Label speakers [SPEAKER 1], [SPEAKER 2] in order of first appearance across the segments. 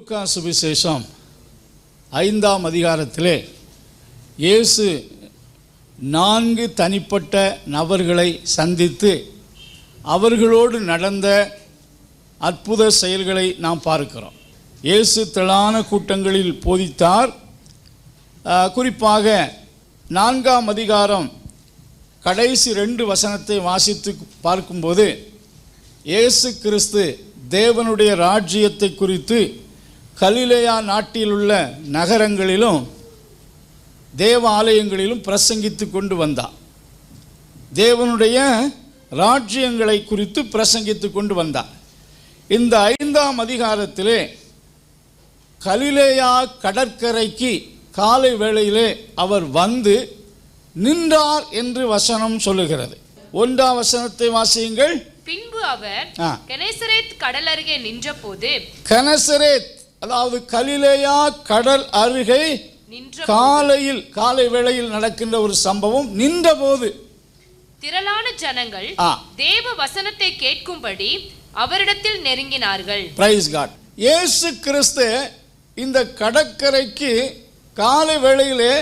[SPEAKER 1] லூக்கா சுவிசேஷம் 5ஆம் அதிகாரத்திலே இயேசு 4 தனிப்பட்ட நபர்களை சந்தித்து அவர்களோடு நடந்த அற்புத செயல்களை நாம் பார்க்கிறோம். இயேசு திரளான கூட்டங்களில் போதித்தார். குறிப்பாக 4ஆம் அதிகாரம் கடைசி 2 வசனத்தை வாசித்து பார்க்கும்போது இயேசு கிறிஸ்து தேவனுடைய ராஜ்யத்தை குறித்து கலிலேயா நாட்டில் உள்ள நகரங்களிலும் தேவ ஆலயங்களிலும் பிரசங்கித்து கொண்டு வந்தார். தேவனுடைய ராஜ்யங்களை குறித்து பிரசங்கித்து கொண்டு வந்தார். இந்த 5ஆம் அதிகாரத்திலே கலிலேயா கடற்கரைக்கு காலை வேளையிலே அவர் வந்து நின்றார் என்று வசனம் சொல்லுகிறது. 1ஆம் வசனத்தை வாசியுங்கள்.
[SPEAKER 2] பின்பு அவர் கெனசரேத் கடல் அருகே நின்றபோது,
[SPEAKER 1] கெனசரேத் அதாவது கலிலேயா கடல் அருகே காலை வேளையில் நடக்கின்ற ஒரு சம்பவம். நின்றபோது
[SPEAKER 2] திரளான ஜனங்கள் தேவ வசனத்தை கேட்கும்படி அவரிடத்தில் நெருங்கினார்கள்.
[SPEAKER 1] Price God. இயேசு கிறிஸ்து இந்த கடற்கரைக்கு காலை வேளையிலே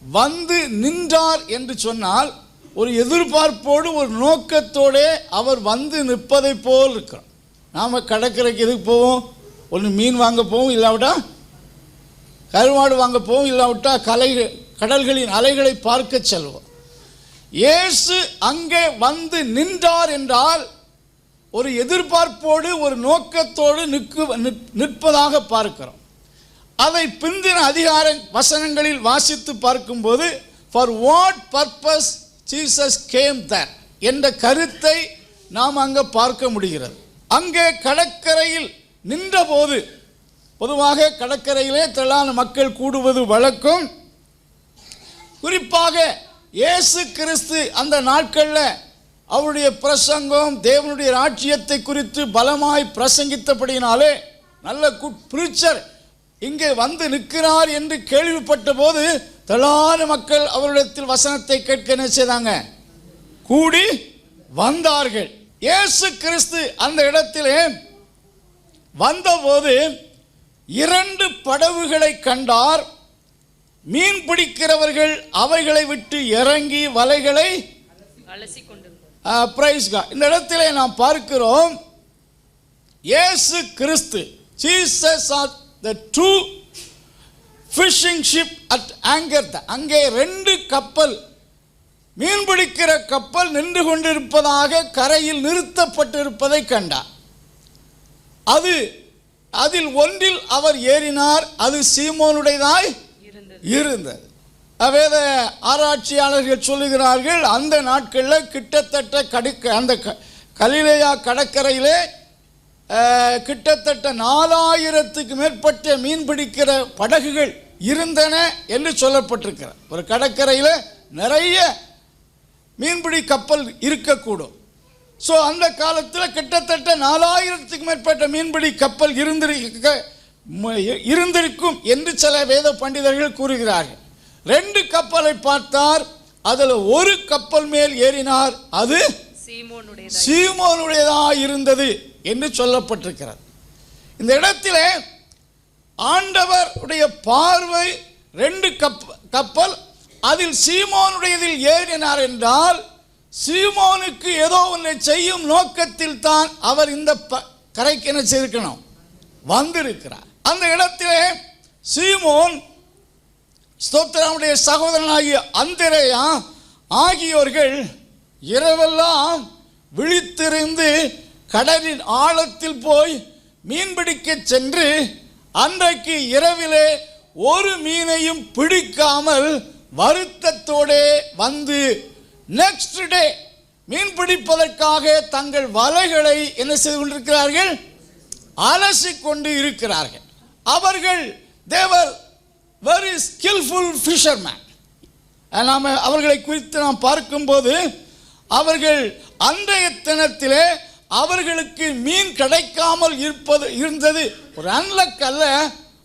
[SPEAKER 1] வந்து நின்றார் என்று சொன்னால் ஒரு எதிர்பார்ப்போடு ஒரு நோக்கத்தோடு அவர் வந்து நிற்பதை போல் இருக்கிறோம். நாம் கடற்கரைக்கு எதுக்கு போவோம்? ஒன்று மீன் வாங்க போவோம், இல்லாவிட்டா கருவாடு வாங்க போவோம், இல்லாவிட்டா கடல்களின் அலைகளை பார்க்க செல்வோம். இயேசு அங்கே வந்து நின்றார் என்றால் ஒரு எதிர்பார்ப்போடு ஒரு நோக்கத்தோடு நிற்பதாக பார்க்கிறோம். அதை பிந்தின அதிகார வசனங்களில் வாசித்து பார்க்கும்போது for what purpose Jesus came there என்ற கருத்தை நாம் அங்கே பார்க்க முடிகிறது. அங்கே கடற்கரையில் நின்றபோது, பொதுவாக கடற்கரையிலே திரளான மக்கள் கூடுவது வழக்கம். குறிப்பாக இயேசு கிறிஸ்து அந்த நாட்களில் அவருடைய பிரசங்கம் தேவனுடைய ராஜ்யத்தை குறித்து பலமாய் பிரசங்கித்தபடியினாலே நல்ல குட் பிரீச்சர் இங்கே வந்து நிற்கிறார் என்று கேள்விப்பட்ட போது திரளான மக்கள் அவரிடத்தில் வசனத்தை கேட்க என்ன செய்தாங்க? கூடி வந்தார்கள். இயேசு கிறிஸ்து அந்த இடத்திலே வந்தபோது 2 படகுகளை கண்டார். மீன் பிடிக்கிறவர்கள் அவைகளை விட்டு இறங்கி வலைகளை பிரைஸ் காட். இந்த இடத்திலே நாம் பார்க்கிறோம் Yesu Kiristhu, Jesus are the true fishing ship at anchor. அங்கே 2 கப்பல், மீன்பிடிக்கிற கப்பல் நின்று கொண்டிருப்பதாக கரையில் நிறுத்தப்பட்டிருப்பதை கண்டார். அதில் ஒன்றில் அவர் ஏறினார். அது சீமோனுடையதாய் இருந்தது. வேத ஆராய்ச்சியாளர்கள் சொல்லுகிறார்கள், அந்த நாட்களில் கிட்டத்தட்ட அந்த கலிலேயா கடற்கரையிலே கிட்டத்தட்ட 4000க்கு மேற்பட்ட மீன்பிடிக்கிற படகுகள் இருந்தன என்று சொல்லப்பட்டிருக்கிறார். ஒரு கடற்கரையில் நிறைய மீன்பிடி கப்பல் இருக்கக்கூடும். ஸோ அந்த காலத்தில் கிட்டத்தட்ட 4000க்கு மேற்பட்ட மீன்பிடி கப்பல் இருந்திருக்கும் என்று சில வேத பண்டிதர்கள் கூறுகிறார்கள். 2 கப்பலை பார்த்தார். அதில் ஒரு கப்பல் மேல் ஏறினார். அது சீமோனுடையதாக இருந்தது என்று சொல்லப்பட்டிருக்கிறது. இந்த இடத்திலே ஆண்டவருடைய பார்வை 2 கப்பல், அதில் சீமோனுடையதில் ஏறினார் என்றால் சீமோனுக்கு ஏதோ ஒன்றை செய்யும் நோக்கத்தில் தான் அவர் இந்த கரைக்கு என்ன செய்திருக்கணும், வந்திருக்கிறார். அந்த இடத்திலே சீமோன், ஸ்தோத்திரனுடைய சகோதரனாகிய அந்திரேயா ஆகியோர்கள் இரவெல்லாம் விழித்திருந்து கடலின் ஆழத்தில் போய் மீன்பிடிக்க சென்று அன்றைக்கு இரவிலே ஒரு மீனையும் பிடிக்காமல் வருத்தத்தோடு வந்து நெக்ஸ்ட் டே மீன் பிடிப்பதற்காக தங்கள் வலைகளை என்ன செய்து கொண்டிருக்கிறார்கள், அலசிக்கொண்டு இருக்கிறார்கள். அவர்கள் தேவர் வெரி ஸ்கில்ஃபுல் ஃபிஷர்மேன். நாம் அவர்களை குறித்து நாம் பார்க்கும்போது அவர்கள் அன்றைய தினத்திலே அவர்களுக்கு மீன் கிடைக்காமல் இருந்தது ஒரு அன்லக் அல்ல,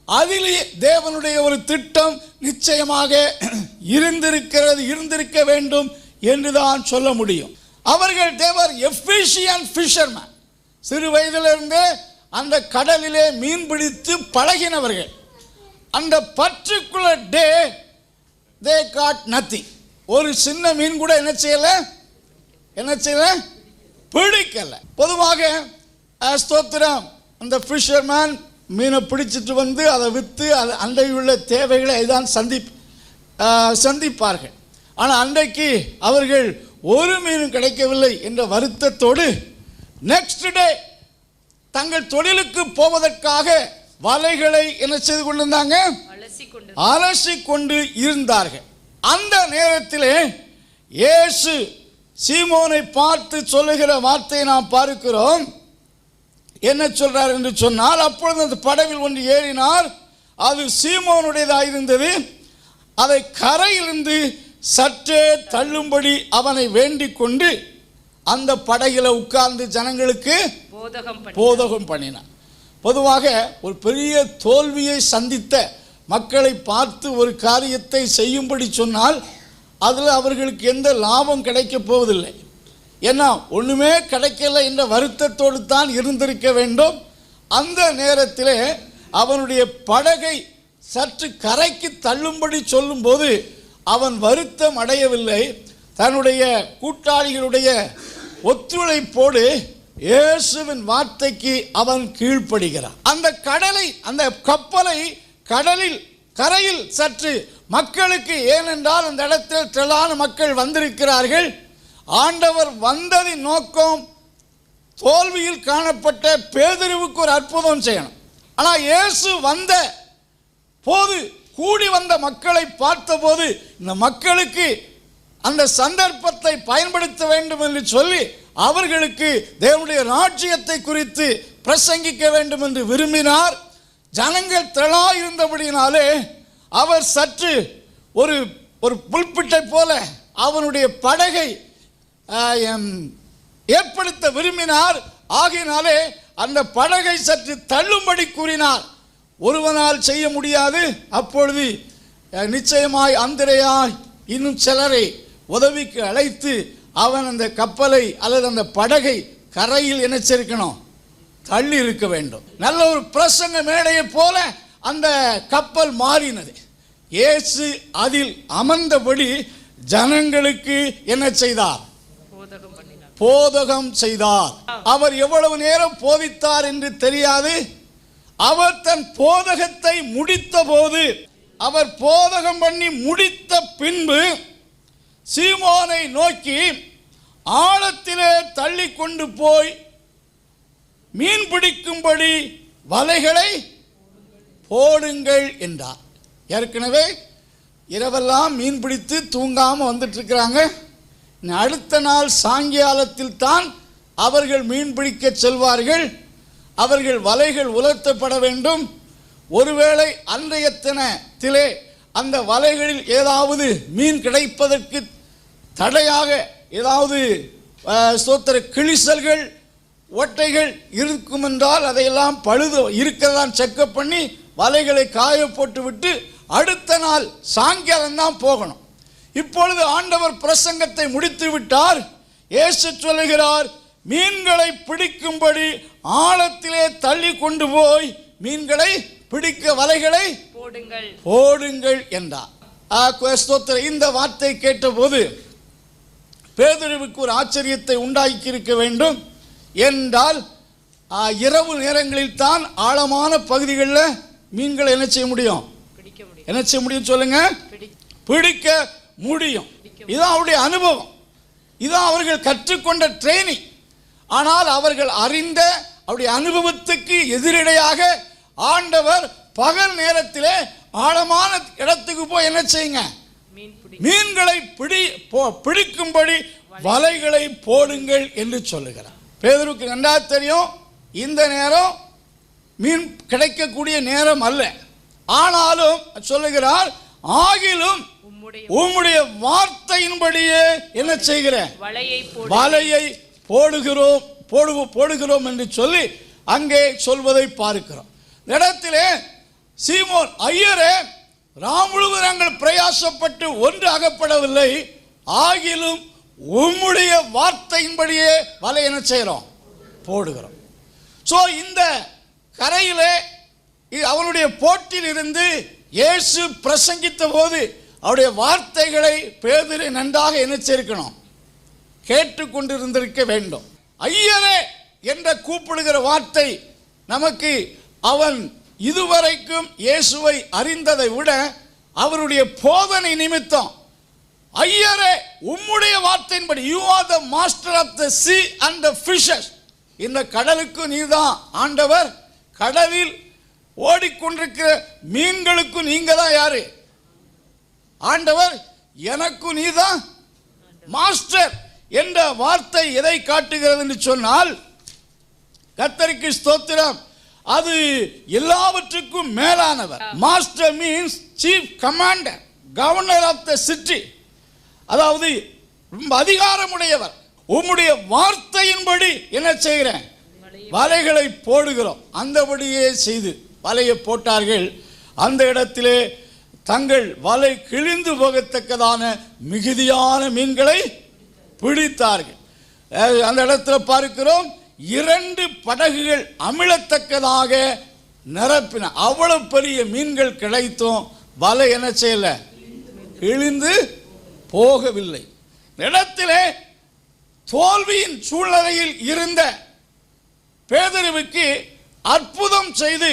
[SPEAKER 1] அதிலே தேவனுடைய ஒரு திட்டம் நிச்சயமாக இருந்திருக்க வேண்டும் என்றுதான் சொல்ல முடியும். அவர்கள் தேவர் எஃபிஷியன்ட் ஃபிஷர்மேன். சிறு வயதிலிருந்தே அந்த கடலிலே மீன் பிடித்து பழகினவர்கள். அந்த particular day they got nothing. ஒரு சின்ன மீன் கூட என்ன செய்யல பிடிக்கல. பொதுவாக ஸ்தோத்திரம், அந்த ஃபிஷர்மேன் மீனை பிடிச்சிட்டு வந்து அதை விற்று அது அன்றையுள்ள தேவைகளை தான் சந்திப்பார்கள். ஆனால் அன்றைக்கு அவர்கள் ஒரு மீனும் கிடைக்கவில்லை என்ற வருத்தத்தோடு நெக்ஸ்ட் டே தங்கள் தொழிலுக்கு போவதற்காக வலைகளை என்ன செய்து கொண்டிருந்தாங்க, அலசி கொண்டு இருந்தார்கள். அந்த நேரத்திலே இயேசு சீமோனை பார்த்து சொல்லுகிற வார்த்தையை நாம் பார்க்கிறோம். என்ன சொல்றார் என்று சொன்னால், அப்பொழுது அந்த படவில் ஒன்று ஏறினார். அது சீமோனுடையதாக இருந்தது. அதை கரையிலிருந்து சற்றே தள்ளும்படி அவனை வேண்டிக் கொண்டு அந்த படகில உட்கார்ந்து ஜனங்களுக்கு போதகம் பண்ணினார். பொதுவாக ஒரு பெரிய தோல்வியை சந்தித்த மக்களை பார்த்து ஒரு காரியத்தை செய்யும்படி சொன்னால் அதில் அவர்களுக்கு எந்த லாபம் கிடைக்கப் போவதில்லை. ஏன்னா ஒன்றுமே கிடைக்கல என்ற வருத்தத்தோடு தான் இருந்திருக்க வேண்டும். அந்த நேரத்தில் அவனுடைய படகை சற்று கரைக்கு தள்ளும்படி சொல்லும்போது அவன் வருத்தம் அடையவில்லை. தன்னுடைய கூட்டாளிகளுடைய ஒத்துழைப்போடு இயேசுவின் வார்த்தைக்கு அவன் கீழ்ப்படுகிறான். அந்த கப்பலை கரையில் சற்று மக்களுக்கு, ஏனென்றால் அந்த இடத்தில் திரளான மக்கள் வந்திருக்கிறார்கள். ஆண்டவர் வந்ததின் நோக்கம் தோல்வியில் காணப்பட்ட பேதுருவுக்கு ஒரு அற்புதம் செய்யணும். ஆனால் இயேசு வந்த போது கூடி வந்த மக்களை பார்த்தபோது இந்த மக்களுக்கு அந்த சந்தர்ப்பத்தை பயன்படுத்த வேண்டும் என்று சொல்லி அவர்களுக்கு தேவனுடைய ராஜ்யத்தை குறித்து பிரசங்கிக்க வேண்டும் என்று விரும்பினார். ஜனங்கள் திரளாக இருந்தபடியினாலே அவர் சற்று ஒரு புல்பிட்டை போல அவனுடைய படகை ஏற்படுத்த விரும்பினார். ஆகினாலே அந்த படகை சற்று தள்ளும்படி கூறினார். ஒருவனால் செய்ய முடியாது. அப்பொழுது நிச்சயமாய் அந்திரேயா இன்னும் சிலரை உதவிக்கு அழைத்து அவன் அந்த கப்பலை அல்லது அந்த படகை கரையில் என்ன செய்யணும், தள்ளி இருக்க வேண்டும். நல்ல ஒரு பிரசங்க மேடையை போல அந்த கப்பல் மாறினது. இயேசு அதில் அமர்ந்தபடி ஜனங்களுக்கு என்ன செய்தார், போதகம் செய்தார். அவர் எவ்வளவு நேரம் போதித்தார் என்று தெரியாது. அவர் தன் போதகத்தை முடித்த போது அவர் போதகம் பண்ணி முடித்த பின்பு சீமோனை நோக்கி ஆழத்திலே தள்ளி கொண்டு போய் மீன் பிடிக்கும்படி வலைகளை போடுங்கள் என்றார். ஏற்கனவே இரவெல்லாம் மீன் பிடித்து தூங்காமல் வந்துட்டு இருக்கிறாங்க. அடுத்த நாள் சாயங்காலத்தில் தான் அவர்கள் மீன் பிடிக்க செல்வார்கள். அவர்கள் வலைகள் உலர்த்தப்பட வேண்டும். ஒருவேளை அன்றைய தினத்திலே அந்த வலைகளில் ஏதாவது மீன் கிடைப்பதற்கு தடையாக ஏதாவது ஸ்தோத்திர கிழிசல்கள் ஓட்டைகள் இருக்கும் என்றால் அதையெல்லாம் பழுது இருக்கிறதான் செக்கப் பண்ணி வலைகளை காய போட்டு விட்டு அடுத்த நாள் சாயங்காலம் தான் போகணும். இப்பொழுது ஆண்டவர் பிரசங்கத்தை முடித்து விட்டார். இயேசு சொல்லுகிறார், மீன்களை பிடிக்கும்படி ஆழத்திலே தள்ளி கொண்டு போய் மீன்களை பிடிக்க வலைகளை போடுங்கள் என்றார். இந்த வார்த்தை கேட்டபோது பேதுருவுக்கு ஒரு ஆச்சரியத்தை உண்டாக்கி இருக்க வேண்டும். என்றால் இரவு நேரங்களில் தான் ஆழமான பகுதிகளில் மீன்களை என்ன செய்ய முடியும்? என்ன செய்ய முடியும் சொல்லுங்க? பிடிக்க முடியும். இதுதான் அவருடைய அனுபவம், இதுதான் அவர்கள் கற்றுக்கொண்ட ட்ரைனிங். ஆனால் அவர்கள் அறிந்த அவருடைய அனுபவத்துக்கு எதிரடையாக ஆண்டவர் பகல் நேரத்திலே ஆழமான இடத்துக்கு போய் என்ன செய்யுங்க? மீன்களை பிடிக்கும்படி வலைகளை போடுங்கள் என்று சொல்லுகிறார். பேதுருக்கு நன்றாக தெரியும், இந்த நேரம் மீன் கிடைக்கக்கூடிய நேரம் அல்ல. ஆனாலும் சொல்லுகிறார், ஆகிலும் உம்முடைய வார்த்தையின்படியே என்ன செய்கிறேன்? வலையை போடுகிறோம் என்று சொல்லி அங்கே சொல்வதை பார்க்கிறோம். இடத்திலே சீமோன், ஐயரே, ராமுழுவரங்கள் பிரயாசப்பட்டு ஒன்று அகப்படவில்லை, ஆகிலும் உம்முடைய வார்த்தையின்படியே வலை என்ன செய்கிறோம்? போடுகிறோம். ஸோ இந்த கரையிலே அவனுடைய போட்டில் இருந்து இயேசு பிரசங்கித்த போது அவருடைய வார்த்தைகளை பேதுரு நன்றாக என்ன செய்திருக்கணும்? கேட்டுக்கொண்டிருந்திருக்க வேண்டும். ஐயரே என்ற கூப்பிடுகிற வார்த்தை நமக்கு, அவன் இதுவரைக்கும் இயேசுவை அறிந்ததை விட அவருடைய போதனை நிமித்தம், ஐயரே உம்முடைய வார்த்தையின்படி, you are the master of the sea and the fishes, இந்த கடலுக்கு நீதான் ஆண்டவர், கடலில் ஓடிக்கொண்டிருக்கிற மீன்களுக்கு நீங்க தான் யாரு? ஆண்டவர், எனக்கு நீதான் மாஸ்டர் என்ற வார்த்தை எதை காட்டுகிறது என்று சொன்னால், கர்த்தருக்கு ஸ்தோத்திரம், அது எல்லாவற்றுக்கும் மேலானவர். Master means chief commander, governor of the city, அதாவது ரொம்ப அதிகாரமுடையவர். உம்முடைய வார்த்தையின்படி என்ன செய்கிறேன்? வலைகளை போடுகிறோம். அந்தபடியே செய்து வலையை போட்டார்கள். அந்த இடத்திலே தங்கள் வலை கிழிந்து போகத்தக்கதான மிகுதியான மீன்களை பிடித்தார்கள். அந்த இடத்துல பார்க்கிறோம், 2 படகுகள் அமிழத்தக்கதாக நிரப்பின. அவ்வளவு பெரிய மீன்கள் கிடைத்தும் வலை என்ன செய்யல? கிழிந்து போகவில்லை. இடத்திலே தோல்வியின் சூழ்நிலையில் இருந்த பேதுருவுக்கு அற்புதம் செய்து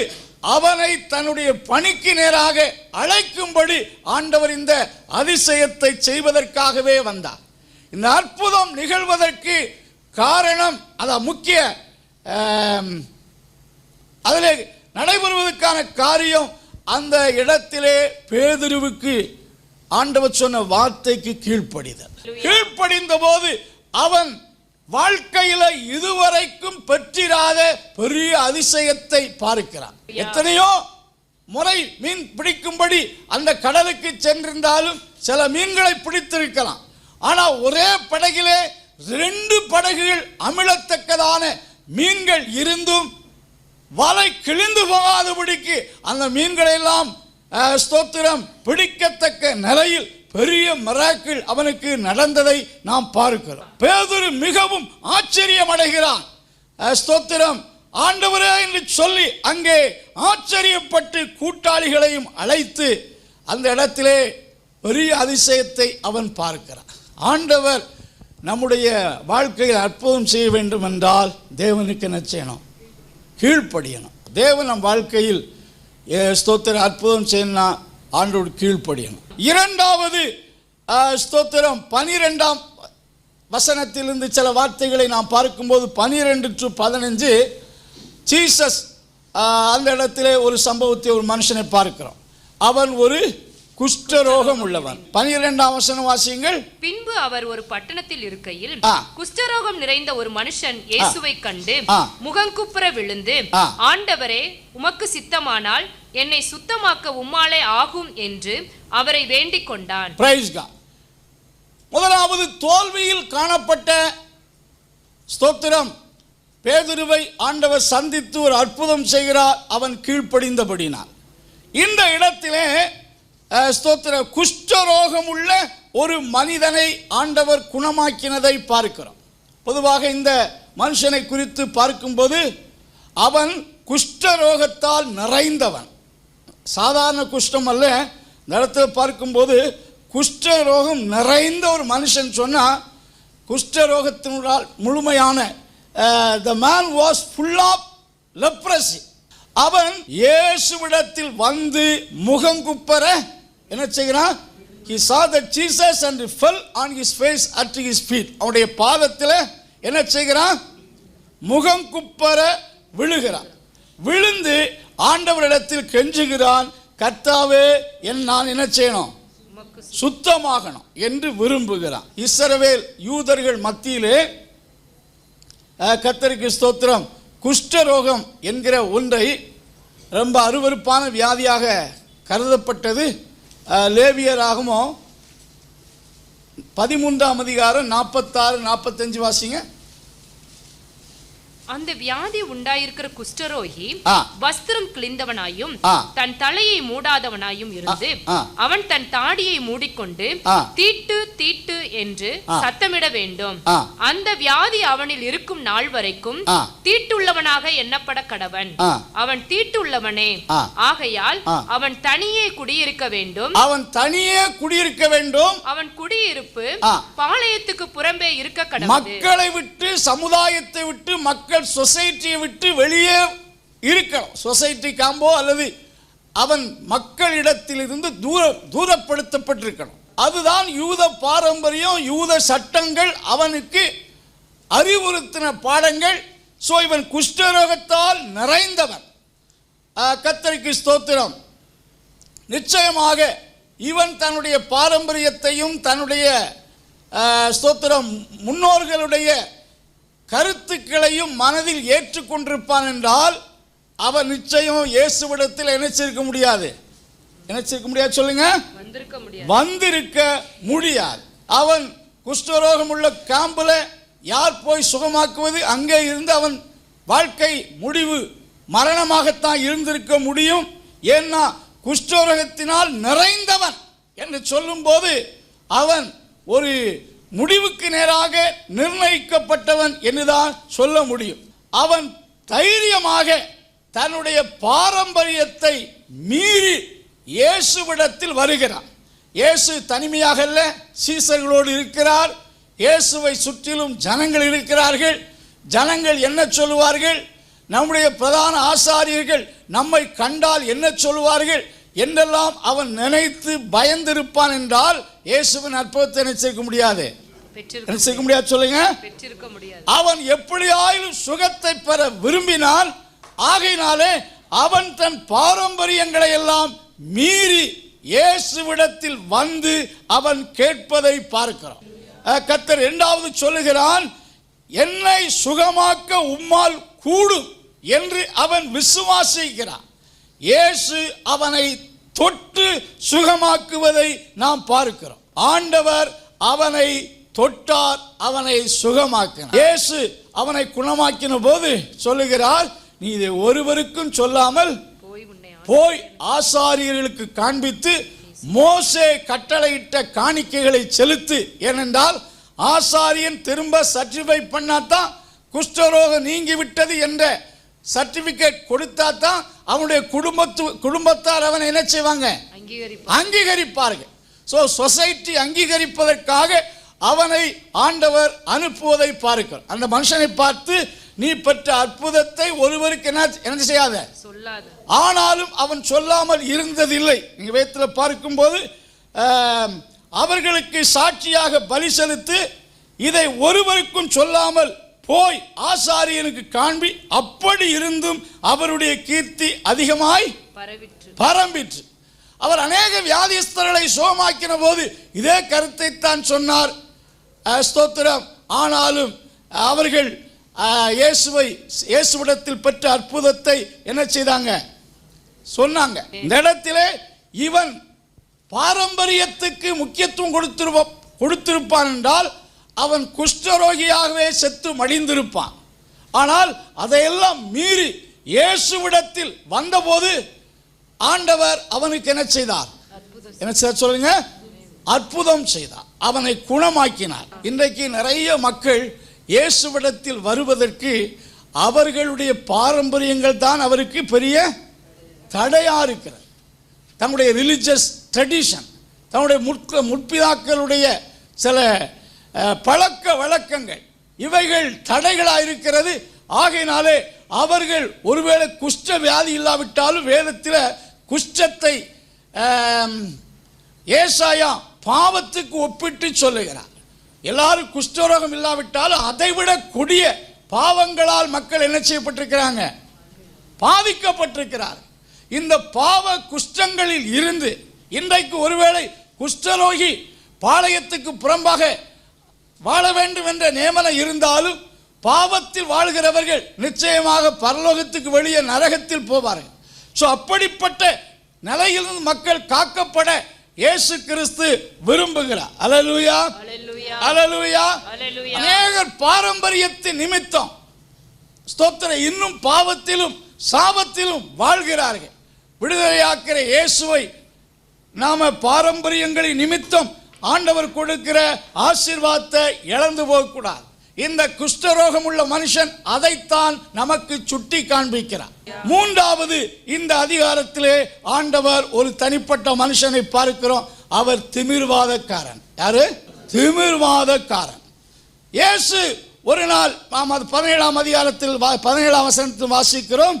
[SPEAKER 1] அவனை தன்னுடைய பணிக்கு நேராக அழைக்கும்படி ஆண்டவர் இந்த அதிசயத்தை செய்வதற்காகவே வந்தார். இந்த அற்புதம் நிகழ்வதற்கு காரணம், அதான் முக்கிய அதில் நடைபெறுவதற்கான காரியம், அந்த இடத்திலே பேதுருவுக்கு ஆண்டவர் சொன்ன வார்த்தைக்கு கீழ்ப்படிதல். கீழ்ப்படிந்த போது அவன் வாழ்க்கையில இதுவரைக்கும் பெற்றிராத பெரிய அதிசயத்தை பார்க்கிறான். எத்தனையோ முறை மீன் பிடிக்கும்படி அந்த கடலுக்கு சென்றிருந்தாலும் சில மீன்களை பிடித்திருக்கலாம். ஆனால் ஒரே படகிலே 2 படகுகள் அமிழத்தக்கதான மீன்கள் இருந்தும் வலை கிழிந்து போகாதபடிக்கு அந்த மீன்களை எல்லாம் ஸ்தோத்திரம் பிடிக்கத்தக்க நிலையில் பெரிய மிராக்கிள் அவனுக்கு நடந்ததை நாம் பார்க்கிறோம். பேதுரு மிகவும் ஆச்சரியம் அடைகிறான். ஸ்தோத்திரம், ஆண்டவரே என்று சொல்லி அங்கே ஆச்சரியப்பட்டு கூட்டாளிகளையும் அழைத்து அந்த இடத்திலே பெரிய அதிசயத்தை அவன் பார்க்கிறான். ஆண்டவர் நம்முடைய வாழ்க்கையில் அற்புதம் செய்ய வேண்டும் என்றால் தேவனுக்கு என்ன செய்யணும்? கீழ்ப்படியணும். தேவன் நம் வாழ்க்கையில் ஸ்தோத்திர அற்புதம் செய்யணும். ஆண்டவர் கீழ்ப்படியணும். இரண்டாவது ஸ்தோத்திரம் 12ஆம் வசனத்திலிருந்து சில வார்த்தைகளை நாம் பார்க்கும்போது 12 to 15 ஜீசஸ் அந்த இடத்திலே ஒரு சம்பவத்தை, ஒரு மனுஷனை பார்க்கிறோம். அவன் ஒரு குஷ்டரோகம் உள்ளவன். 12ஆம் வசனம் வாசியுங்கள்.
[SPEAKER 2] பின்பு அவர் ஒரு பட்டணத்தில் இருக்கையில் குஷ்டரோகம் நிறைந்த ஒரு மனுஷன் இயேசுவை கண்டு முகங்குப்புற விழுந்து, ஆண்டவரே, உமக்கு சித்தமானால் என்னை சுத்தமாக்க உம்மாலே ஆகும் என்று அவரை வேண்டிக் கொண்டான்.
[SPEAKER 1] Praise God. முதலாவது தோல்வியில் காணப்பட்ட ஸ்தோத்திரம், பேதுருவை ஆண்டவர் சந்தித்து ஒரு அற்புதம் செய்கிறார், அவன் கீழ்ப்படிந்தபடினார். இந்த இடத்திலே ஸ்தோத்திர குஷ்டரோகம் உள்ள ஒரு மனிதனை ஆண்டவர் குணமாக்கினதை பார்க்கிறோம். பொதுவாக இந்த மனுஷனை குறித்து பார்க்கும்போது அவன் குஷ்டரோகத்தால் நிறைந்தவன். சாதாரண குஷ்டம் அல்ல. இந்த இடத்துல பார்க்கும்போது குஷ்டரோகம் நிறைந்த ஒரு மனுஷன் சொன்னால், குஷ்டரோகத்தினால் முழுமையான the man was full of leprosy. அவன் இயேசுவிடத்தில் வந்து முகங்குப்பர என்ன செய்கிறான்? He saw that Jesus and fell on his face at his feet. அவனுடைய பாதத்தில் என்ன செய்கிறான்? முகங்குப்பர விழுகிறான். விழுந்து ஆண்டவரிடத்தில் கெஞ்சுகிறான், கர்த்தாவே, நான் என்ன செய்யணும்? சுத்தமாகணும் என்று விரும்புகிறான். இஸ்ரவேல் யூதர்கள் மத்தியிலே கர்த்தருக்கு ஸ்தோத்திரம், குஷ்டரோகம் என்கிற ஒன்றை ரொம்ப அருவருப்பான வியாதியாக கருதப்பட்டது. லேவியராகமோ 13ஆம் அதிகாரம் 46, 45 வாசிங்க.
[SPEAKER 2] அந்த வியாதி உண்டாயிருக்கிற குஷ்டரோகி வஸ்திரம் கிழிந்தவனாயும் தன் தலையை மூடாதவனாயும் இருந்து அவன் தன் தாடியை மூடிக்கொண்டு தீட்டு தீட்டு என்று சத்தமிட வேண்டும். அந்த வியாதி அவனில் இருக்கும் நாள் வரைக்கும் தீட்டுள்ளவனாக எண்ணப்பட கடவன். அவன் தீட்டுள்ளவனே, ஆகையால் அவன் தனியே குடியிருக்க வேண்டும்.
[SPEAKER 1] அவன் தனியே குடியிருக்க வேண்டும்.
[SPEAKER 2] அவன் குடியிருப்பு பாளையத்துக்கு புறம்பே இருக்க கடவன்.
[SPEAKER 1] மக்களை விட்டு, சமுதாயத்தை விட்டு, மக்கள் சொசைட்டியை விட்டு வெளியே இருக்கணும். சொசைட்டி காம்போ அல்லது அவன் மக்களிடத்திலிருந்து தூரப்படுத்தப்பட்டிருக்கணும். அதுதான் யூத பாரம்பரியம், யூத சட்டங்கள் அவனுக்கு அறிவுறுத்தின பாடங்கள். சோ இவன் குஷ்டரோகத்தால் நிறைந்தவன். கர்த்தருக்கு ஸ்தோத்திரம். நிச்சயமாக இவன் தன்னுடைய பாரம்பரியத்தையும் தன்னுடைய ஸ்தோத்திரம் முன்னோர்களுடைய கருத்துக்களையும் மனதில் ஏற்றுக்கொண்டிருப்பான் என்றால் அவன் நிச்சயம் இயேசுவிடத்தில் நினைச்சிருக்க முடியாது. நினைச்சிருக்க முடியாது சொல்லுங்க. வந்திருக்க முடியாது. அவன் குஷ்டரோகம் உள்ள கேம்பில் யார் போய் சுகமாக்குவது? அங்கே இருந்து அவன் வாழ்க்கை முடிவு மரணமாகத்தான் இருந்திருக்க முடியும். ஏன்னா குஷ்டரோகத்தினால் நிறைந்தவன் என்று சொல்லும் போது அவன் ஒரு முடிவுக்கு நேராக நிர்ணயிக்கப்பட்டவன் என்றுதான் சொல்ல முடியும். அவன் தைரியமாக தன்னுடைய பாரம்பரியத்தை மீறி இயேசுவிடத்தில் வருகிறான். இயேசு தனிமையாக அல்ல, சீசர்களோடு இருக்கிறார். இயேசுவை சுற்றிலும் ஜனங்கள் இருக்கிறார்கள். ஜனங்கள் என்ன சொல்லுவார்கள்? நம்முடைய பிரதான ஆசாரியர்கள் நம்மை கண்டால் என்ன சொல்லுவார்கள் என்றெல்லாம் அவன் நினைத்து பயந்திருப்பான் என்றால் இயேசுவின் அற்புதத்தை நினைச்சிருக்க முடியாது. நினைச்சிருக்க முடியாது சொல்லுங்க. அவன் எப்படியாயிலும் சுகத்தை பெற விரும்பினான். ஆகையினாலே அவன் தன் பாரம்பரியங்களை எல்லாம் மீறி இயேசுவிடத்தில் வந்து அவன் கேட்பதை பார்க்கிறான். கர்த்தர் இரண்டாவது சொல்லுகிறான், என்னை சுகமாக்க உம்மால் கூடும் என்று அவன் விசுவாசிக்கிறான். இயேசு அவனை தொட்டு சுகமாக்குவதை நாம் பார்க்கிறோம். ஆண்டவர் அவனை தொட்டார், அவனை சுகமாக்கினார். இயேசு அவனை குணமாக்கின போது சொல்லுகிறார், நீ இதை ஒருவருக்கும் சொல்லாமல் போய் ஆசாரியர்களுக்கு காண்பித்து மோசே கட்டளையிட்ட காணிக்கைகளை செலுத்து. ஏனென்றால் ஆசாரியன் திரும்ப சர்டிஃபை பண்ணாதான் குஷ்டரோகம் நீங்கி விட்டது என்ற சர்டிபிகேட் கொடுத்தா தான் அவனுடைய குடும்பத்தார் அவனை என்ன செய்வாங்க? அங்கீகரிப்பார்கள். சோ சொசைட்டி அங்கீகரிப்பதற்காக அவனை ஆண்டவர் அனுப்புவதை பார்க்கிறார். அந்த மனுஷனை பார்த்து, நீ பெற்ற அற்புதத்தை ஒருவருக்கு என்ன செய்யாத
[SPEAKER 2] சொல்லாத.
[SPEAKER 1] ஆனாலும் அவன் சொல்லாமல் இருந்ததில்லை. நீங்க வேதத்தில் பார்க்கும்போது அவர்களுக்கு சாட்சியாக பலி செலுத்து, இதை ஒருவருக்கும் சொல்லாமல் போய் ஆசாரியனுக்கு காண்பி, அப்படி இருந்தும் அவருடைய கீர்த்தி அதிகமாய் பரம்பிற்று. அவர் அநேக வியாதிஸ்தர்களை சுகமாக்கின போது இதே கருத்தை தான் சொன்னார். ஸ்தோத்திரம். ஆனாலும் அவர்கள் இயேசுவிடத்தில் பெற்ற அற்புதத்தை என்ன செய்தாங்க? சொன்னாங்க. இந்த இடத்திலே இவன் பாரம்பரியத்துக்கு முக்கியத்துவம் கொடுத்திருப்பான் என்றால் அவன் குஷ்டரோகியாகவே செத்து மடிந்திருப்பான். ஆனால் அதையெல்லாம் மீறி இயேசுவிடத்தில் வந்தபோது ஆண்டவர் அவனுக்கு என்ன செய்தார்? என்ன செய்தார் சொல்லுங்க? அற்புதம் செய்தார். அவனை குணமாக்கினார். இன்றைக்கு நிறைய மக்கள் இயேசுவிடத்தில் வருவதற்கு அவர்களுடைய பாரம்பரியங்கள் தான் அவருக்கு பெரிய தடையா இருக்கிறது. தங்களுடைய ரிலிஜியஸ் ட்ரெடிஷன், தங்களுடைய முற்பிதாக்களுடைய சில பழக்க வழக்கங்கள், இவைகள் தடைகளாக இருக்கிறது. ஆகையினாலே அவர்கள் ஒருவேளை குஷ்ட வியாதி இல்லாவிட்டாலும் வேதத்தில் குஷ்டத்தை ஏசாயா பாவத்துக்கு ஒப்பிட்டு சொல்லுகிறார். எல்லாரும் குஷ்டரோகம் இல்லாவிட்டாலும் அதைவிட கொடிய பாவங்களால் மக்கள் என்ன செய்யப்பட்டிருக்கிறாங்க? பாதிக்கப்பட்டிருக்கிறார். இந்த பாவ குஷ்டங்களில் இருந்து இன்றைக்கு ஒருவேளை குஷ்டரோகி பாளையத்துக்கு புறம்பாக வாழ வேண்டும் என்ற நியமனம் இருந்தாலும் பாவத்தில் வாழ்கிறவர்கள் நிச்சயமாக பரலோகத்துக்கு வெளியே நரகத்தில் போவார்கள். ஸோ அப்படிப்பட்ட நிலையிலிருந்து மக்கள் காக்கப்பட இயேசு கிறிஸ்து விரும்புகிறார். அல்லேலூயா, அல்லேலூயா. அநேகர் பாரம்பரியத்தின் நிமித்தம் ஸ்தோத்திரம் இன்னும் பாவத்திலும் சாபத்திலும் வாழ்கிறார்கள். விடுதலையாக்கிற இயேசுவை நாம பாரம்பரியங்களின் நிமித்தம் ஆண்டவர் கொடுக்கிற ஆசீர்வாதத்தை இழந்து போகக்கூடாது. இந்த குஷ்டரோகம் உள்ள மனுஷன் அதைத்தான் நமக்கு சுட்டி காண்பிக்கிறார். மூன்றாவது, இந்த அதிகாரத்திலே ஆண்டவர் ஒரு தனிப்பட்ட மனுஷனை பார்க்கிறோம். அவர் திமிர்வாதக்காரன். யாரு? திமிர்வாதக்காரன். இயேசு ஒரு நாள் 17ஆம் அதிகாரத்தில் 17ஆம் வசனத்தில் வாசிக்கிறோம்.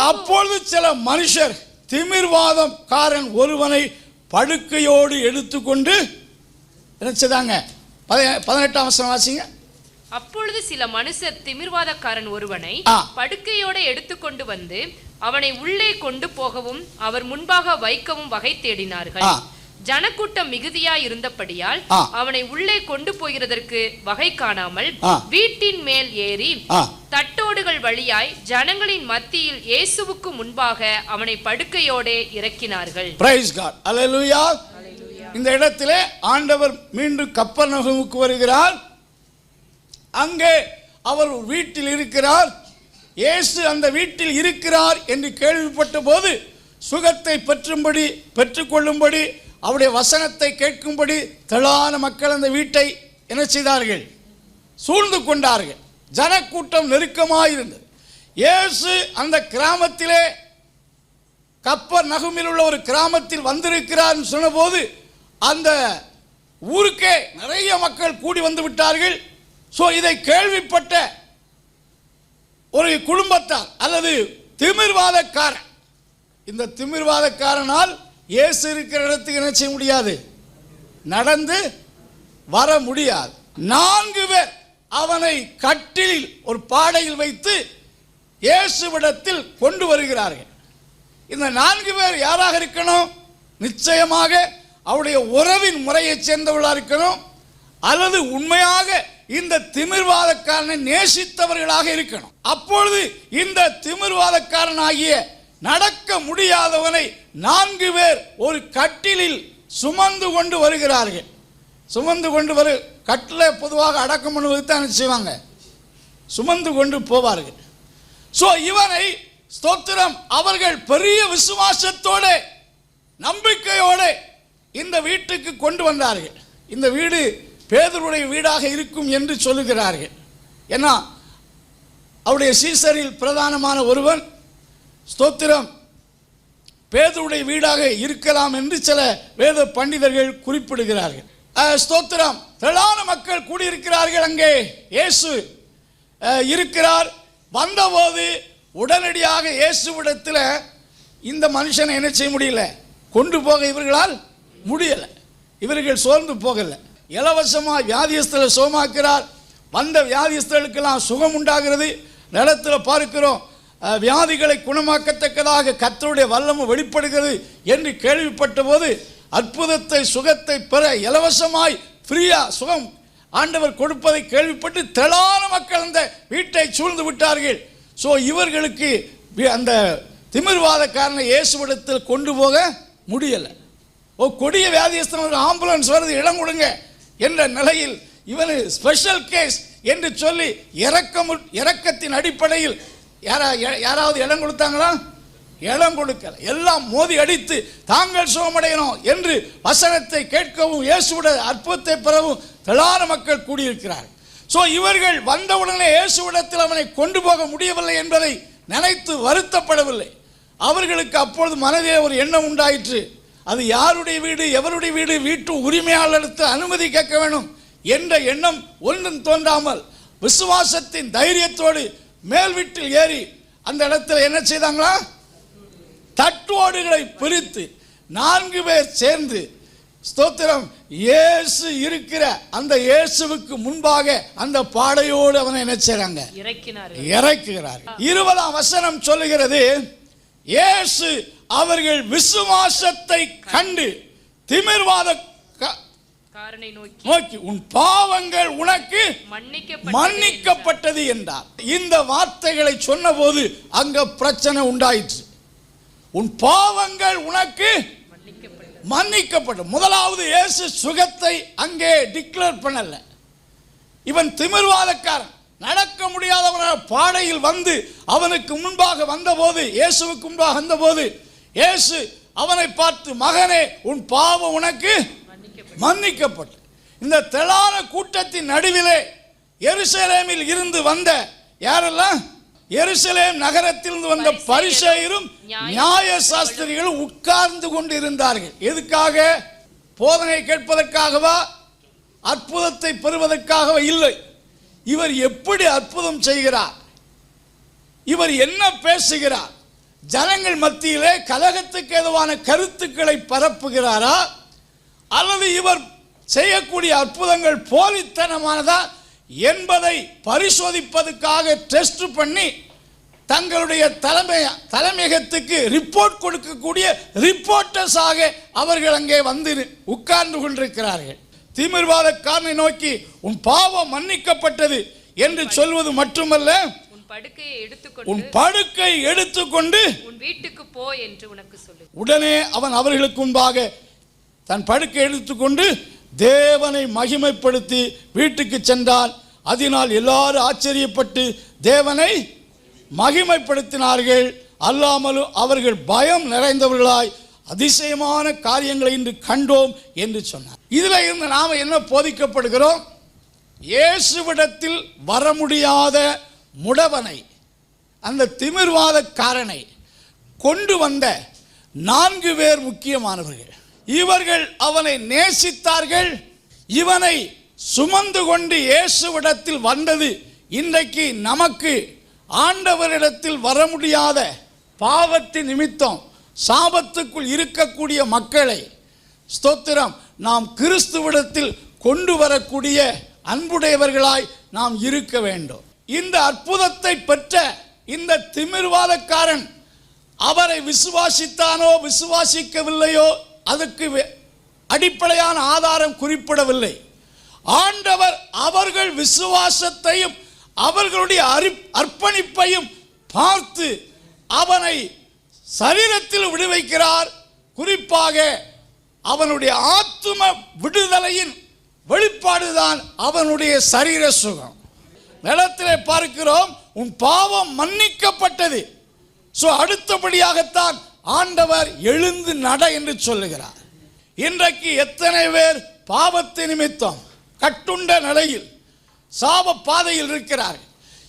[SPEAKER 1] அப்பொழுது சில மனுஷர் திமிர்வாதக்காரன் ஒருவனை படுக்கையோடு எடுத்துக்கொண்டு என்ன செய்தாங்க? 18ஆம் வசனம் வாசிங்க.
[SPEAKER 2] அப்பொழுது சில மனுஷர் திமிர்வாதக்காரன் ஒருவனை படுக்கையோடு எடுத்துக்கொண்டு வந்து அவனை உள்ளே கொண்டு போகவும் அவர் முன்பாக வைக்கவும் வகை தேடினார்கள். ஜனக்கூட்டம் மிகுதியா இருந்தபடியால் அவனை உள்ளே கொண்டு போகிறதற்கு வகை காணாமல் வீட்டின் மேல் ஏறி தட்டோடுகள் வழியாய் ஜனங்களின் மத்தியில் இயேசுவுக்கு முன்பாக அவனை படுக்கையோடே இறக்கினார்கள்.
[SPEAKER 1] பிரைஸ் காட், அல்லேலூயா. இந்த இடத்திலே ஆண்டவர் மீண்டும் கப்பர்நகூமுக்கு வருகிறார். அங்கே அவர் வீட்டில் இருக்கிறார். இயேசு அந்த வீட்டில் இருக்கிறார் என்று கேள்விப்பட்ட போது சுகத்தை பெற்றுக்கொள்ளும்படி அவருடைய வசனத்தை கேட்கும்படி திரளான மக்கள் அந்த வீட்டை என்ன செய்தார்கள்? சூழ்ந்து கொண்டார்கள். ஜனக்கூட்டம் நெருக்கமாயிருந்தது. இயேசு அந்த கிராமத்திலே கப்பர்நகூமில் உள்ள ஒரு கிராமத்தில் வந்திருக்கிறார் சொன்னபோது அந்த ஊருக்கே நிறைய மக்கள் கூடி வந்து விட்டார்கள். ஸோ இதை கேள்விப்பட்ட ஒரு குடும்பத்தார் அல்லது திமிர்வாதக்காரன், இந்த திமிர்வாதக்காரனால் இயேசு இருக்கிற இடத்துக்கு என்ன செய்ய முடியாது? நடந்து வர முடியாது. 4 பேர் அவனை கட்டிலில் ஒரு பாடையில் வைத்து இயேசுவிடத்தில் கொண்டு வருகிறார்கள். இந்த 4 பேர் யாராக இருக்கணும்? நிச்சயமாக அவருடைய உறவின் முறையை சேர்ந்தவர்களாக இருக்கணும், அல்லது உண்மையாக இந்த திமிர்வாதக்காரனை நேசித்தவர்களாக இருக்கணும். அப்பொழுது இந்த திமிர்வாதக்காரனாகிய நடக்க முடியாதவனை 4 பேர் ஒரு கட்டிலில் சுமந்து கொண்டு வருகிறார்கள். சுமந்து கொண்டு கட்டில பொதுவாக அடக்கம் பண்ணுவது தான் செய்வாங்க, சுமந்து கொண்டு போவார்கள். ஸோ இவனை ஸ்தோத்திரம் அவர்கள் பெரிய விசுவாசத்தோட நம்பிக்கையோட இந்த வீட்டுக்கு கொண்டு வந்தார்கள். இந்த வீடு பேதுருடைய வீடாக இருக்கும் என்று சொல்லுகிறார்கள். ஏன்னா அவருடைய சீசரில் பிரதானமான ஒருவன் ஸ்தோத்திரம் பேதுருடைய வீடாக இருக்கலாம் என்று சில வேத பண்டிதர்கள் குறிப்பிடுகிறார்கள். ஸ்தோத்திரம் திரளான மக்கள் கூடியிருக்கிறார்கள். அங்கே இயேசு இருக்கிறார். வந்தபோது உடனடியாக இயேசுவிடத்தில் இந்த மனுஷனை என்ன செய்ய முடியல, கொண்டு போக இவர்களால் முடியலை. இவர்கள் சோர்ந்து போகலை. இலவசமாக வியாதியஸ்தலை சுகமாக்கிறார். வந்த வியாதியஸ்தர்களுக்கெல்லாம் சுகம் உண்டாகிறது. நிலத்தில் பார்க்கிறோம், வியாதிகளை குணமாக்கத்தக்கதாக கர்த்தருடைய வல்லமை வெளிப்படுகிறது என்று கேள்விப்பட்ட போது அற்புதத்தை சுகத்தை பெற இலவசமாய் ஃப்ரீயா சுகம் ஆண்டவர் கொடுப்பதை கேள்விப்பட்டு திரளான மக்கள் அந்த வீட்டை சூழ்ந்து விட்டார்கள். ஸோ இவர்களுக்கு அந்த திமிர்வாதக்காரனை இயேசுவிடத்தில் கொண்டு போக முடியலை. கொடிய வியாதியஸ்தனுக்கு ஆம்புலன்ஸ் வருது, இடம் கொடுங்க என்ற நிலையில் இவனு ஸ்பெஷல் கேஸ் என்று சொல்லி இரக்கத்தின் அடிப்படையில் யாராவது இடம் கொடுத்தாங்களா? இடம் கொடுக்கல. எல்லாம் மோதி அடித்து தாங்கள் சுகமடையணும் என்று வசனத்தை கேட்கவும் இயேசுவிட அற்புதத்தை பெறவும் திரளான மக்கள் கூடியிருக்கிறார்கள். ஸோ இவர்கள் வந்தவுடனே இயேசுவிடத்தில் அவனை கொண்டு போக முடியவில்லை என்பதை நினைத்து வருத்தப்படவில்லை. அவர்களுக்கு அப்பொழுது மனதிலே ஒரு எண்ணம் உண்டாயிற்று. அது யாருடைய வீடு, எவருடைய வீடு, வீட்டு உரிமையாளருக்கு அனுமதி கேட்க வேணும் என்ற எண்ணம் ஒன்றும் தோன்றாமல் விசுவாசத்தின் தைரியத்தோடு மேல் வீட்டில் ஏறி அந்த இடத்துல என்ன செய்தாங்களா? தட்டோடுகளை பிரித்து 4 பேர் சேர்ந்து ஸ்தோத்திரம் இயேசு இருக்கிற அந்த இயேசுவுக்கு முன்பாக அந்த பாடையோடு அவனை என்ன செய்றாங்க? இறக்குகிறார். 20ஆம் வசனம் சொல்லுகிறது, இயேசு அவர்கள் விசுவாசத்தை கண்டு திமிர்வாத நோக்கி உன் பாவங்கள் உனக்கு மன்னிக்கப்பட்டது என்றார். இந்த வார்த்தைகளை சொன்ன போது அங்க பிரச்சனை உண்டாயிற்று. உன் பாவங்கள் உனக்கு மன்னிக்கப்பட்ட. முதலாவது இயேசு சுகத்தை அங்கே டிக்ளேர் பண்ணல. இவன் திமிர்வாதக்காரன், நடக்க முடியாதவனாக பாடையில் வந்து அவனுக்கு முன்பாக வந்தபோது, இயேசுவுக்கு முன்பாக வந்தபோது இயேசு அவனை பார்த்து, மகனே உன் பாவம் உனக்கு மன்னிக்கப்பட்ட. இந்த திரளான கூட்டத்தின் நடுவிலே எருசலேமில் இருந்து வந்த யாரெல்லாம்? எருசலேம் நகரத்திலிருந்து வந்த பரிசேயரும் நியாய சாஸ்திரிகளும் உட்கார்ந்து கொண்டு இருந்தார்கள். எதுக்காக? போதனை கேட்பதற்காகவா? அற்புதத்தை பெறுவதற்காகவா? இல்லை. இவர் எப்படி அற்புதம் செய்கிறார், இவர் என்ன பேசுகிறார், ஜனங்கள் மத்தியிலே கலகத்துக்கு ஏதுவான கருத்துக்களை பரப்புகிறாரா, அல்லது இவர் செய்யக்கூடிய அற்புதங்கள் போலித்தனமானதா என்பதை பரிசோதிப்பதற்காக டெஸ்ட் பண்ணி தங்களுடைய தலைமையகத்துக்கு ரிப்போர்ட் கொடுக்கக்கூடிய ரிப்போர்ட்டர்ஸாக அவர்கள் அங்கே வந்து உட்கார்ந்து கொண்டிருக்கிறார்கள். திமிர்வாதக்காரனை நோக்கி உன் பாவம் மன்னிக்கப்பட்டது என்று சொல்வது மட்டுமல்ல, உன் படுக்கை எடுத்துக்கொண்டு
[SPEAKER 2] உன் வீட்டுக்கு போ என்று உனக்கு சொல்லு.
[SPEAKER 1] உடனே அவன் அவர்களுக்கு முன்பாக தன் படுக்கை எடுத்துக்கொண்டு தேவனை மகிமைப்படுத்தி வீட்டுக்கு சென்றான். அதனால் எல்லாரும் ஆச்சரியப்பட்டு தேவனை மகிமைப்படுத்தினார்கள். அல்லாமலும் அவர்கள் பயம் நிறைந்தவர்களாய் அதிசயமான காரியங்களை இன்று கண்டோம் என்று சொன்னார். இதில் இருந்து நாம் என்ன போதிக்கப்படுகிறோம்? இயேசுவிடத்தில் வர முடியாத முடவனை, அந்த திமிர்வாதக்காரனை கொண்டு வந்த 4 பேர் முக்கியமானவர்கள். இவர்கள் அவனை நேசித்தார்கள். இவனை சுமந்து கொண்டு இயேசுவிடத்தில் வந்தது இன்றைக்கு நமக்கு ஆண்டவரிடத்தில் வர முடியாத பாவத்தின் நிமித்தம் சாபத்துக்குள் இருக்கக்கூடிய மக்களை ஸ்தோத்திரம் நாம் கிறிஸ்துவிடத்தில் கொண்டு வரக்கூடிய அன்புடையவர்களாய் நாம் இருக்க வேண்டும். இந்த அற்புதத்தை பெற்ற இந்த திமிர்வாதக்காரன் அவரை விசுவாசித்தானோ விசுவாசிக்கவில்லையோ அதற்கு அடிப்படையான ஆதாரம் குறிப்பிடவில்லை. ஆண்டவர் அவர்கள் விசுவாசத்தையும் அவர்களுடைய அர்ப்பணிப்பையும் பார்த்து அவனை சரீரத்தில் விடுவிக்கிறார். குறிப்பாக அவனுடைய ஆத்தும விடுதலையின் வெளிப்பாடுதான் அவனுடைய சரீர சுகம். நிலத்திலே பார்க்கிறோம், உன் பாவம் மன்னிக்கப்பட்டது. அடுத்தபடியாகத்தான் ஆண்டவர் எழுந்து நட என்று சொல்லுகிறார். இன்றைக்கு எத்தனை பேர் பாவத்தை நிமித்தம் கட்டுண்ட நிலையில் சாப பாதையில் இருக்கிறார்கள்.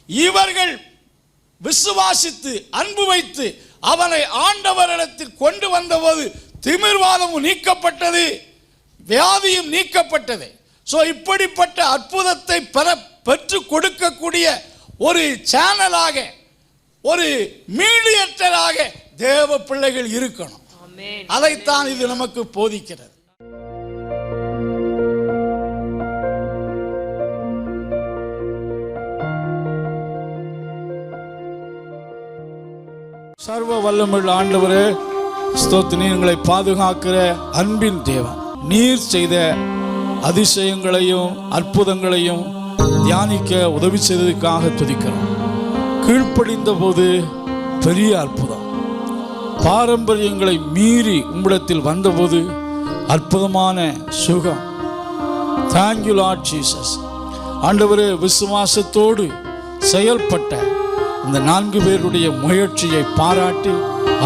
[SPEAKER 1] இவர்கள் விசுவாசித்து அன்பு வைத்து அவனை ஆண்டவரிடத்தில் கொண்டு வந்தபோது திமிர்வாதமும் நீக்கப்பட்டது, வியாதியும் நீக்கப்பட்டது. இப்படிப்பட்ட அற்புதத்தை பெற்று கொடுக்கக்கூடிய ஒரு சேனலாக, ஒரு மீடியேட்டராக தேவ பிள்ளைகள் இருக்கணும். அதைத்தான் இது நமக்கு போதிக்கிறது. சர்வ வல்லமையுள்ள ஆண்டவரே, ஸ்தோத்திரம். எங்களை பாதுகாக்கிற அன்பின் தேவன், நீர் செய்த அதிசயங்களையும் அற்புதங்களையும் தியானிக்க உதவி செய்ததுக்காக துதிக்கிறோம். கீழ்ப்படிந்த போது பெரிய அற்புதம், பாரம்பரியங்களை மீறி உம்மிடத்தில் வந்தபோது அற்புதமான சுகம். Thank you Lord Jesus. ஆண்டவரே, விசுவாசத்தோடு செயல்பட்ட இந்த 4 பேருடைய முயற்சியை பாராட்டி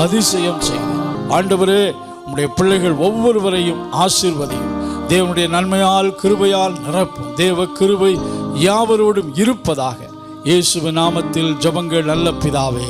[SPEAKER 1] அதிசயம் செய்து ஆண்டவரே, உம்முடைய பிள்ளைகள் ஒவ்வொருவரையும் ஆசீர்வதியும். தேவனுடைய நன்மையால் கிருபையால் நிரப்பும். தேவ கிருபை யாவரோடும் இருப்பதாக. இயேசுவின் நாமத்தில் ஜெபங்கள் நல்ல பிதாவே.